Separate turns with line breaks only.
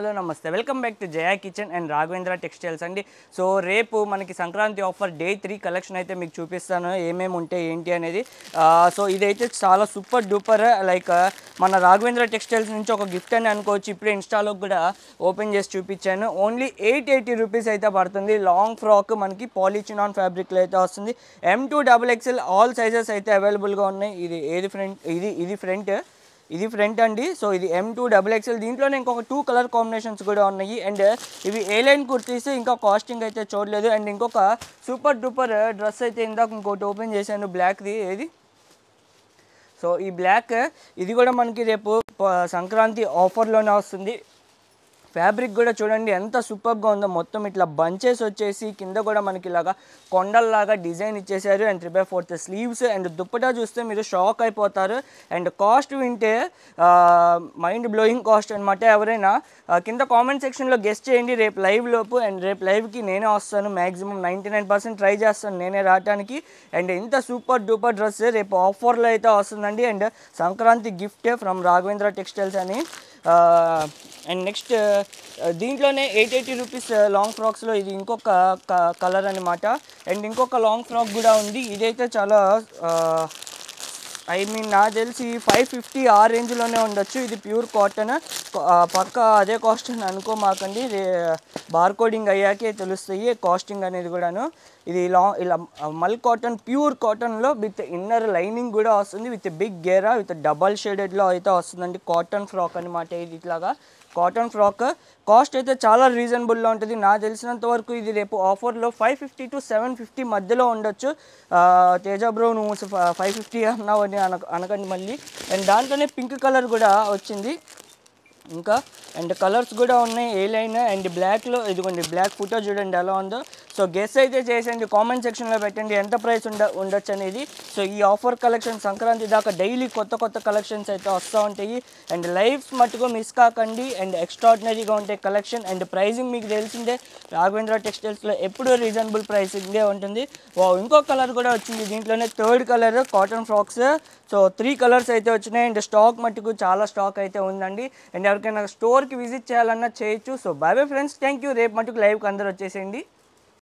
Hello నమస్తే welcome back to Jaya kitchen and Raghavendra textiles అండి. So రేపు మనకి సంక్రాంతి ఆఫర్ డే 3 కలెక్షన్ అయితే మీకు చూపిస్తాను ఏమేమి ఉంటాయి ఏంటి అనేది. సో ఇదైతే చాలా సూపర్ డూపర్ లైక్ మన రాఘవేంద్ర టెక్స్టైల్స్ నుంచి ఒక గిఫ్ట్ అని అనుకోవచ్చు. ఇప్పుడే ఇన్స్టాలో కూడా ఓపెన్ చేసి చూపించాను. ఓన్లీ 880 రూపీస్ అయితే పడుతుంది. లాంగ్ ఫ్రాక్ మనకి పాలిచినాన్ ఫ్యాబ్రిక్లో అయితే వస్తుంది. M2XXL ఆల్ సైజెస్ అయితే అవైలబుల్గా ఉన్నాయి. ఇది ఫ్రంట్ అండి. సో ఇది M2XXL. దీంట్లోనే ఇంకొక 2 కలర్ కాంబినేషన్స్ కూడా ఉన్నాయి. అండ్ ఇవి ఏ లైన్ కుర్తీస్, ఇంకా కాస్టింగ్ అయితే చూడలేదు. అండ్ ఇంకొక సూపర్ డూపర్ డ్రెస్ అయితే ఇందాక ఇంకోటి ఓపెన్ చేశాను బ్లాక్ది. ఏది సో ఈ బ్లాక్ ఇది కూడా మనకి రేపు సంక్రాంతి ఆఫర్లోనే వస్తుంది. ఫ్యాబ్రిక్ కూడా చూడండి ఎంత సూపర్గా ఉందో. మొత్తం ఇట్లా బంచెస్ వచ్చేసి కింద కూడా మనకి ఇలాగా కొండల్లాగా డిజైన్ ఇచ్చేసారు. And 3/4 sleeves. అండ్ దుప్పటా చూస్తే మీరు షాక్ అయిపోతారు. అండ్ కాస్ట్ వింటే మైండ్ బ్లోయింగ్ కాస్ట్ అనమాట. ఎవరైనా కింద కామెంట్ సెక్షన్లో గెస్ట్ చేయండి రేపు లైవ్ లోపు. అండ్ రేపు లైవ్కి నేనే వస్తాను. మ్యాక్సిమం 99% ట్రై చేస్తాను నేనే రావడానికి. అండ్ ఇంత సూపర్ డూపర్ డ్రెస్ రేపు ఆఫర్లో అయితే వస్తుందండి. And Sankranti gift from Raghavendra textiles అని. అండ్ నెక్స్ట్ దీంట్లోనే 880 రూపీస్ లాంగ్ ఫ్రాక్స్లో ఇది ఇంకొక కలర్ అనమాట. అండ్ ఇంకొక లాంగ్ ఫ్రాక్ కూడా ఉంది. ఇదైతే చాలా నాకు తెలిసి 550 ఆ రేంజ్లోనే ఉండొచ్చు. ఇది ప్యూర్ కాటన్. పక్క అదే కాస్ట్ అని అనుకోమాకండి. బార్కోడింగ్ అయ్యాకే తెలుస్తాయి కాస్టింగ్ అనేది కూడాను. ఇది ఇలా మల్ కాటన్, ప్యూర్ కాటన్లో విత్ ఇన్నర్ లైనింగ్ కూడా వస్తుంది. With big Gera with double షేడెడ్లో అయితే వస్తుందండి. కాటన్ ఫ్రాక్ అనమాట. ఇది ఇట్లాగా కాటన్ ఫ్రాక్. కాస్ట్ అయితే చాలా రీజనబుల్లో ఉంటుంది. నాకు తెలిసినంత వరకు ఇది రేపు ఆఫర్లో 550 to 750 మధ్యలో ఉండొచ్చు. తేజ బ్రో నువ్వు 550 అన్నావు అని అనకండి మళ్ళీ. అండ్ దాంట్లోనే పింక్ కలర్ కూడా వచ్చింది ఇంకా. అండ్ కలర్స్ కూడా ఉన్నాయి ఏ లైన్. అండ్ బ్లాక్లో ఇదిగోండి బ్లాక్ ఫోటో చూడండి ఎలా ఉందో. సో గెస్ అయితే చేసేయండి, కామెంట్ సెక్షన్లో పెట్టండి ఎంత ప్రైస్ ఉండొచ్చు అనేది. సో ఈ ఆఫర్ కలెక్షన్ సంక్రాంతి దాకా డైలీ కొత్త కలెక్షన్స్ అయితే వస్తూ ఉంటాయి. అండ్ లైవ్స్ మట్టుకు మిస్ కాకండి. అండ్ ఎక్స్ట్రాడినరీగా ఉంటాయి కలెక్షన్. అండ్ ప్రైజింగ్ మీకు తెలిసిందే, రాఘవేంద్ర టెక్స్టైల్స్లో ఎప్పుడూ రీజనబుల్ ప్రైసింగే ఉంటుంది. ఇంకో కలర్ కూడా వచ్చింది దీంట్లోనే, third colour cotton frocks. So 3 colours అయితే వచ్చినాయి. అండ్ స్టాక్ మట్టుకు చాలా స్టాక్ అయితే ఉందండి. అండ్ ఎవరికైనా స్టోర్కి విజిట్ చేయాలన్నా చేయొచ్చు. So by bye friends, thank you. రేపు మట్టుకు లైవ్కి అందరూ వచ్చేసేయండి.